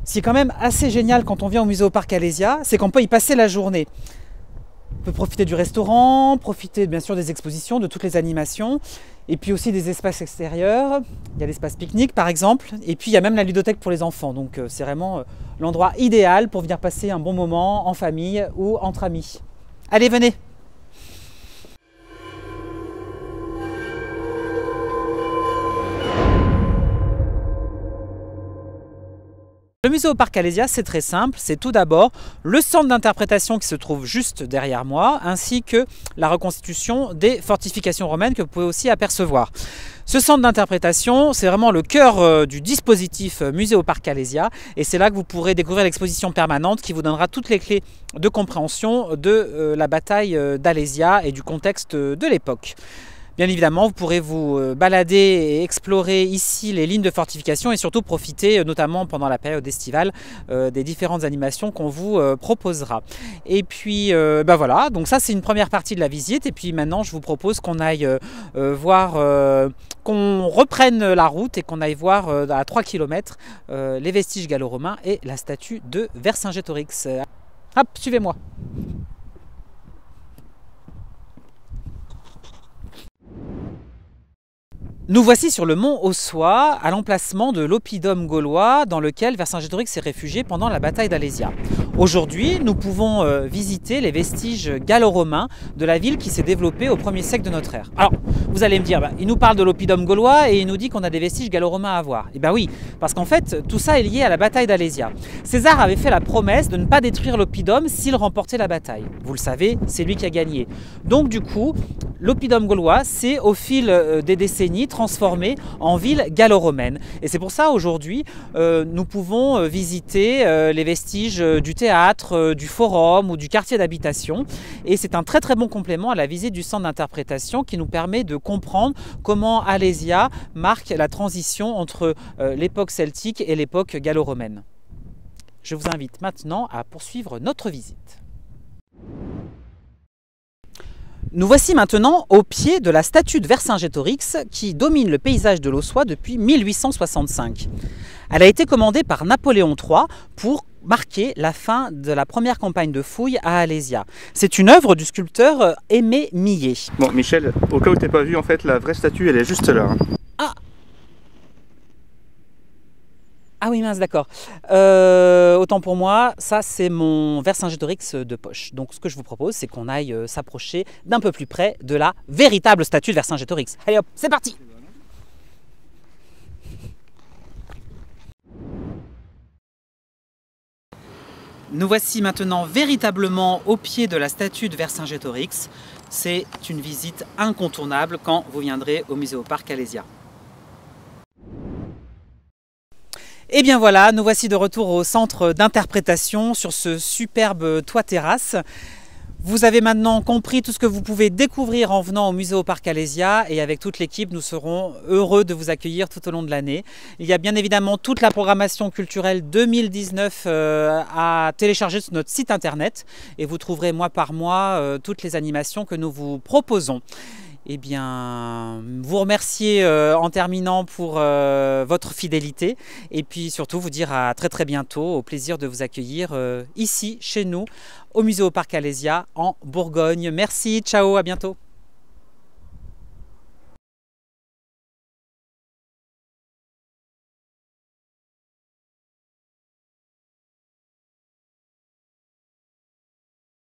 Ce qui est quand même assez génial quand on vient au Muséoparc Alésia, c'est qu'on peut y passer la journée. On peut profiter du restaurant, profiter bien sûr des expositions, de toutes les animations, et puis aussi des espaces extérieurs. Il y a l'espace pique-nique par exemple, et puis il y a même la ludothèque pour les enfants. Donc c'est vraiment l'endroit idéal pour venir passer un bon moment en famille ou entre amis. Allez, venez! Le Muséoparc Alésia, c'est très simple, c'est tout d'abord le centre d'interprétation qui se trouve juste derrière moi, ainsi que la reconstitution des fortifications romaines que vous pouvez aussi apercevoir. Ce centre d'interprétation, c'est vraiment le cœur du dispositif Muséoparc Alésia, et c'est là que vous pourrez découvrir l'exposition permanente qui vous donnera toutes les clés de compréhension de la bataille d'Alésia et du contexte de l'époque. Bien évidemment, vous pourrez vous balader et explorer ici les lignes de fortification et surtout profiter, notamment pendant la période estivale, des différentes animations qu'on vous proposera. Et puis, voilà, donc ça c'est une première partie de la visite. Et puis maintenant, je vous propose qu'on aille qu'on reprenne la route et qu'on aille voir à 3 km les vestiges gallo-romains et la statue de Vercingétorix. Hop, suivez-moi. Nous voici sur le mont Ossois, à l'emplacement de l'oppidum gaulois dans lequel Vercingétorix s'est réfugié pendant la bataille d'Alésia. Aujourd'hui, nous pouvons visiter les vestiges gallo-romains de la ville qui s'est développée au 1er siècle de notre ère. Alors, vous allez me dire, il nous parle de l'oppidum gaulois et il nous dit qu'on a des vestiges gallo-romains à voir. Eh bien oui, parce qu'en fait, tout ça est lié à la bataille d'Alésia. César avait fait la promesse de ne pas détruire l'oppidum s'il remportait la bataille. Vous le savez, c'est lui qui a gagné. Donc du coup, l'oppidum gaulois s'est au fil des décennies transformée en ville gallo-romaine. Et c'est pour ça aujourd'hui, nous pouvons visiter les vestiges du théâtre, du forum ou du quartier d'habitation. Et c'est un très très bon complément à la visite du centre d'interprétation qui nous permet de comprendre comment Alésia marque la transition entre l'époque celtique et l'époque gallo-romaine. Je vous invite maintenant à poursuivre notre visite. Nous voici maintenant au pied de la statue de Vercingétorix qui domine le paysage de l'Ossois depuis 1865. Elle a été commandée par Napoléon III pour marquer la fin de la première campagne de fouilles à Alésia. C'est une œuvre du sculpteur Aimé Millet. Bon Michel, au cas où tu n'as pas vu, en fait la vraie statue elle est juste là. Ah oui, mince, d'accord. Autant pour moi, ça c'est mon Vercingétorix de poche. Donc ce que je vous propose, c'est qu'on aille s'approcher d'un peu plus près de la véritable statue de Vercingétorix. Allez hop, c'est parti! Nous voici maintenant véritablement au pied de la statue de Vercingétorix. C'est une visite incontournable quand vous viendrez au Muséoparc Alésia. Et bien voilà, nous voici de retour au centre d'interprétation sur ce superbe toit-terrasse. Vous avez maintenant compris tout ce que vous pouvez découvrir en venant au Muséoparc Alésia et avec toute l'équipe, nous serons heureux de vous accueillir tout au long de l'année. Il y a bien évidemment toute la programmation culturelle 2019 à télécharger sur notre site internet et vous trouverez mois par mois toutes les animations que nous vous proposons. Eh bien, vous remercier en terminant pour votre fidélité et puis surtout vous dire à très très bientôt, au plaisir de vous accueillir ici, chez nous, au Muséoparc Alésia en Bourgogne. Merci, ciao, à bientôt.